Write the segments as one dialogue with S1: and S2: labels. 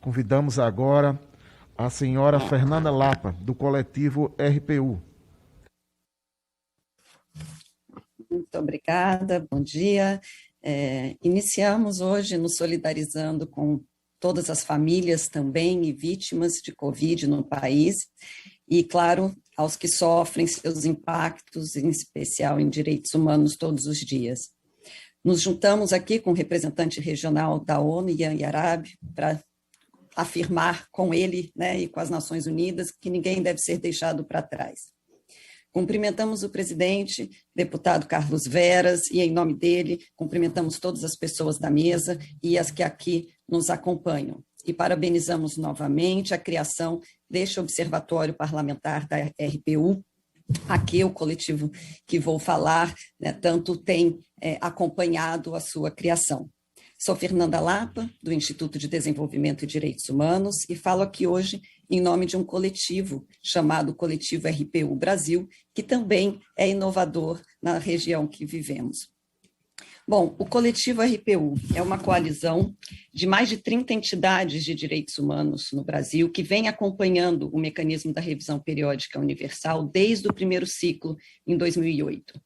S1: Convidamos agora a senhora Fernanda Lapa, do coletivo RPU.
S2: Muito obrigada, bom dia. Iniciamos hoje nos solidarizando com todas as famílias também e vítimas de Covid no país e, claro, aos que sofrem seus impactos, em especial em direitos humanos todos os dias. Nos juntamos aqui com o representante regional da ONU, Yan Yarab, para afirmar com ele, e com as Nações Unidas que ninguém deve ser deixado para trás. Cumprimentamos o presidente, deputado Carlos Veras, e em nome dele cumprimentamos todas as pessoas da mesa e as que aqui nos acompanham. E parabenizamos novamente a criação deste Observatório Parlamentar da RPU. Aqui o coletivo que vou falar, tanto tem acompanhado a sua criação. Sou Fernanda Lapa, do Instituto de Desenvolvimento e Direitos Humanos, e falo aqui hoje em nome de um coletivo chamado Coletivo RPU Brasil, que também é inovador na região que vivemos. Bom, o Coletivo RPU é uma coalizão de mais de 30 entidades de direitos humanos no Brasil que vem acompanhando o mecanismo da revisão periódica universal desde o primeiro ciclo, em 2008.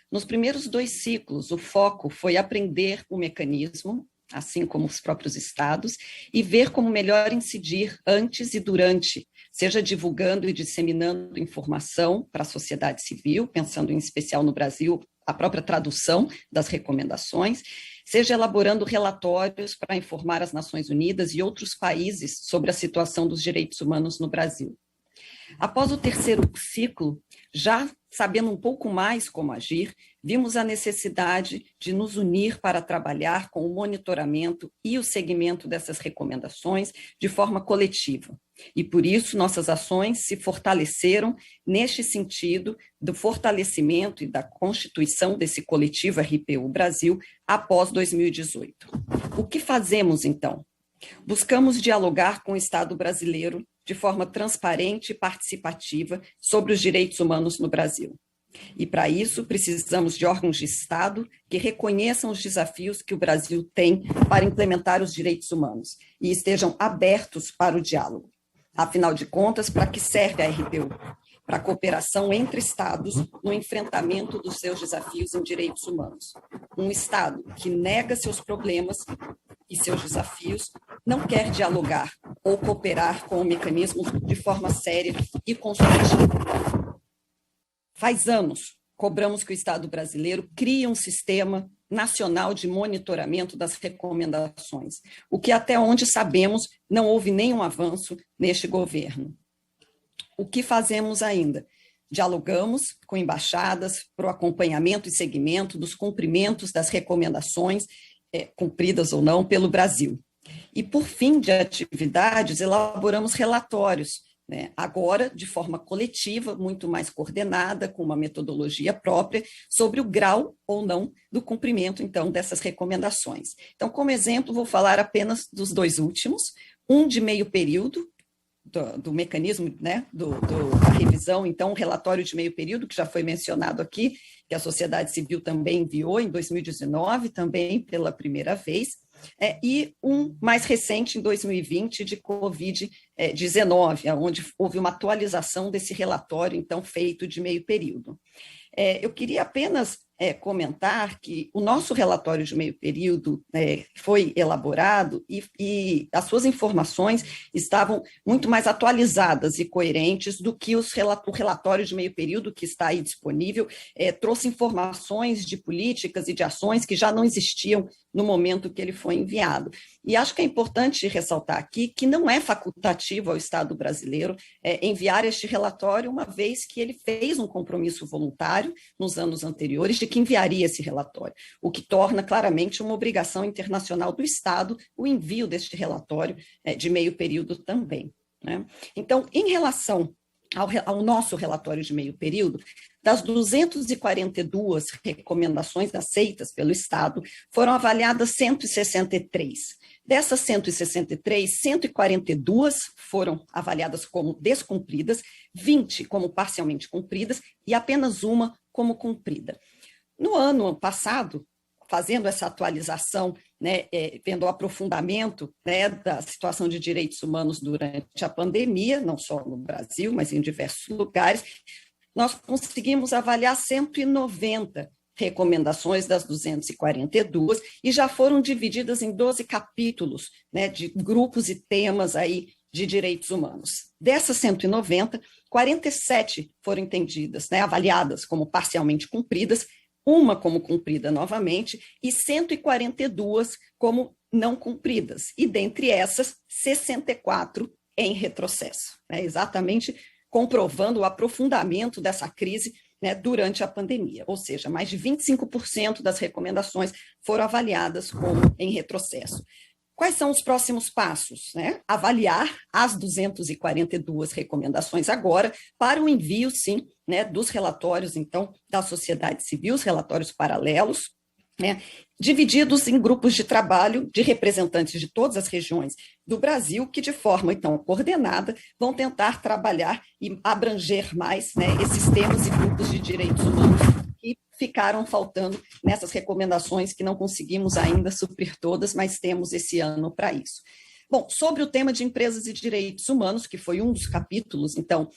S2: Nos primeiros 2 ciclos, o foco foi aprender o mecanismo, assim como os próprios estados, e ver como melhor incidir antes e durante, seja divulgando e disseminando informação para a sociedade civil, pensando em especial no Brasil, a própria tradução das recomendações, seja elaborando relatórios para informar as Nações Unidas e outros países sobre a situação dos direitos humanos no Brasil. Após o terceiro ciclo, já sabendo um pouco mais como agir, vimos a necessidade de nos unir para trabalhar com o monitoramento e o seguimento dessas recomendações de forma coletiva. E por isso nossas ações se fortaleceram neste sentido do fortalecimento e da constituição desse coletivo RPU Brasil após 2018. O que fazemos então? Buscamos dialogar com o Estado brasileiro de forma transparente e participativa sobre os direitos humanos no Brasil. E, para isso, precisamos de órgãos de Estado que reconheçam os desafios que o Brasil tem para implementar os direitos humanos e estejam abertos para o diálogo. Afinal de contas, para que serve a RPU? Para a cooperação entre Estados no enfrentamento dos seus desafios em direitos humanos. Um Estado que nega seus problemas e seus desafios não quer dialogar ou cooperar com o mecanismo de forma séria e construtiva. Faz anos, cobramos que o Estado brasileiro crie um sistema nacional de monitoramento das recomendações, o que até onde sabemos não houve nenhum avanço neste governo. O que fazemos ainda? Dialogamos com embaixadas para o acompanhamento e seguimento dos cumprimentos das recomendações, cumpridas ou não, pelo Brasil. E, por fim de atividades, elaboramos relatórios, agora de forma coletiva, muito mais coordenada, com uma metodologia própria, sobre o grau ou não do cumprimento, então, dessas recomendações. Então, como exemplo, vou falar apenas dos 2 últimos, um de meio período, do mecanismo, da revisão, então, um relatório de meio período, que já foi mencionado aqui, que a sociedade civil também enviou em 2019, também pela primeira vez, e um mais recente, em 2020, de Covid-19, onde houve uma atualização desse relatório, então, feito de meio período. Eu queria apenas comentar que o nosso relatório de meio período foi elaborado e as suas informações estavam muito mais atualizadas e coerentes do que o relatório de meio período que está aí disponível, trouxe informações de políticas e de ações que já não existiam no momento que ele foi enviado. E acho que é importante ressaltar aqui que não é facultativo ao Estado brasileiro enviar este relatório, uma vez que ele fez um compromisso voluntário nos anos anteriores de que enviaria esse relatório, o que torna claramente uma obrigação internacional do Estado o envio deste relatório de meio período também. Então, em relação ao nosso relatório de meio período, das 242 recomendações aceitas pelo Estado, foram avaliadas 163. Dessas 163, 142 foram avaliadas como descumpridas, 20 como parcialmente cumpridas e apenas uma como cumprida. No ano passado, fazendo essa atualização, né, vendo o aprofundamento, né, da situação de direitos humanos durante a pandemia, não só no Brasil, mas em diversos lugares, nós conseguimos avaliar 190 recomendações das 242 e já foram divididas em 12 capítulos, né, de grupos e temas aí de direitos humanos. Dessas 190, 47 foram entendidas, né, avaliadas como parcialmente cumpridas, uma como cumprida novamente e 142 como não cumpridas. E dentre essas, 64 em retrocesso, né, exatamente comprovando o aprofundamento dessa crise, né, durante a pandemia, ou seja, mais de 25% das recomendações foram avaliadas como em retrocesso. Quais são os próximos passos? Né? Avaliar as 242 recomendações agora para o envio, sim, né, dos relatórios, então, da sociedade civil, os relatórios paralelos, né, divididos em grupos de trabalho de representantes de todas as regiões do Brasil, que de forma, então, coordenada, vão tentar trabalhar e abranger mais, né, esses temas e grupos de direitos humanos que ficaram faltando nessas recomendações que não conseguimos ainda suprir todas, mas temos esse ano para isso. Bom, sobre o tema de empresas e direitos humanos, que foi um dos capítulos, então,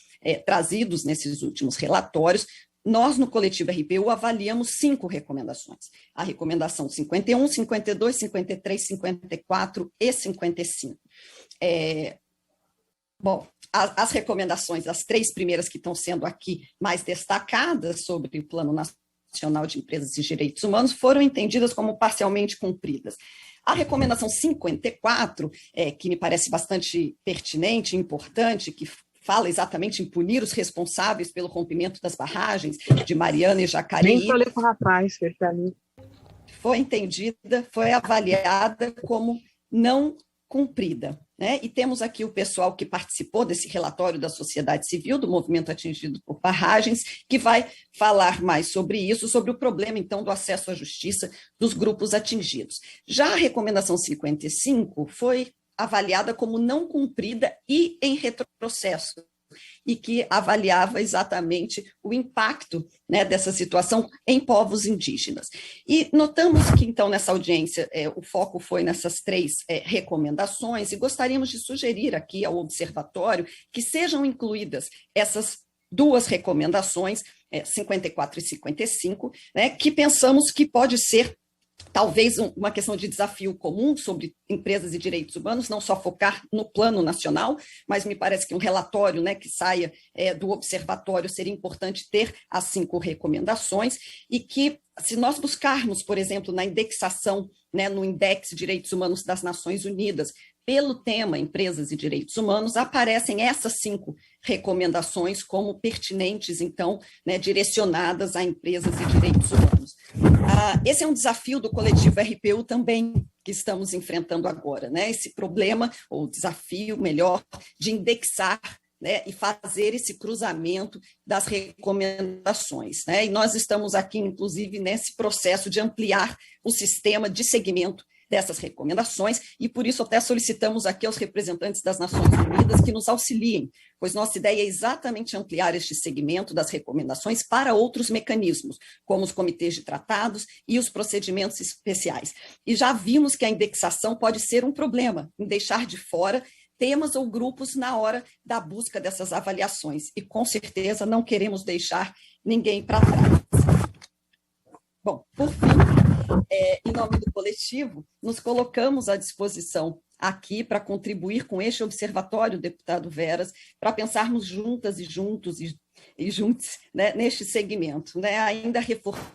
S2: trazidos nesses últimos relatórios, nós, no Coletivo RPU, avaliamos 5 recomendações. A recomendação 51, 52, 53, 54 e 55. Bom, as recomendações, as 3 primeiras que estão sendo aqui mais destacadas sobre o Plano Nacional de Empresas e Direitos Humanos, foram entendidas como parcialmente cumpridas. A recomendação 54, que me parece bastante pertinente e importante, que fala exatamente em punir os responsáveis pelo rompimento das barragens de Mariana e Jacareí.
S3: Nem falei com o rapaz, que ele está ali.
S2: Foi entendida, foi avaliada como não cumprida. Né? E temos aqui o pessoal que participou desse relatório da sociedade civil, do movimento atingido por barragens, que vai falar mais sobre isso, sobre o problema, então, do acesso à justiça dos grupos atingidos. Já a recomendação 55 foi avaliada como não cumprida e em retrocesso, e que avaliava exatamente o impacto, né, dessa situação em povos indígenas. E notamos que, então, nessa audiência, o foco foi nessas 3 recomendações, e gostaríamos de sugerir aqui ao observatório que sejam incluídas essas 2 recomendações, 54 e 55, né, que pensamos que pode ser talvez uma questão de desafio comum sobre empresas e direitos humanos, não só focar no plano nacional, mas me parece que um relatório, né, que saia do observatório seria importante ter as 5 recomendações e que, se nós buscarmos, por exemplo, na indexação, né, no Index de Direitos Humanos das Nações Unidas, pelo tema Empresas e Direitos Humanos, aparecem essas 5 recomendações como pertinentes, então, né, direcionadas a empresas e direitos humanos. Esse é um desafio do Coletivo RPU também, que estamos enfrentando agora, né? Esse problema, ou desafio, melhor, de indexar, né, e fazer esse cruzamento das recomendações. Né? E nós estamos aqui, inclusive, nesse processo de ampliar o sistema de segmento dessas recomendações, e por isso até solicitamos aqui aos representantes das Nações Unidas que nos auxiliem, pois nossa ideia é exatamente ampliar este segmento das recomendações para outros mecanismos, como os comitês de tratados e os procedimentos especiais. E já vimos que a indexação pode ser um problema em deixar de fora temas ou grupos na hora da busca dessas avaliações, e com certeza não queremos deixar ninguém para trás. Bom, por fim, em nome do coletivo, nos colocamos à disposição aqui para contribuir com este observatório, deputado Veras, para pensarmos juntas e juntos e juntos, né, neste segmento, né, ainda reforçando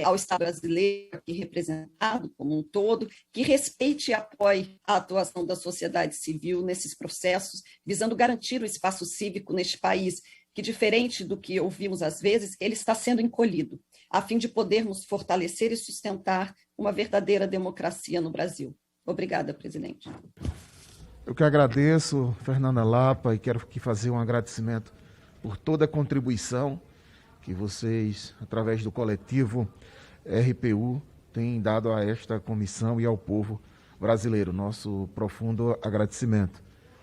S2: ao Estado brasileiro aqui representado como um todo, que respeite e apoie a atuação da sociedade civil nesses processos, visando garantir o espaço cívico neste país, que, diferente do que ouvimos às vezes, ele está sendo encolhido, a fim de podermos fortalecer e sustentar uma verdadeira democracia no Brasil. Obrigada, presidente.
S1: Eu que agradeço, Fernanda Lapa, e quero aqui fazer um agradecimento por toda a contribuição que vocês, através do coletivo RPU, têm dado a esta comissão e ao povo brasileiro. Nosso profundo agradecimento.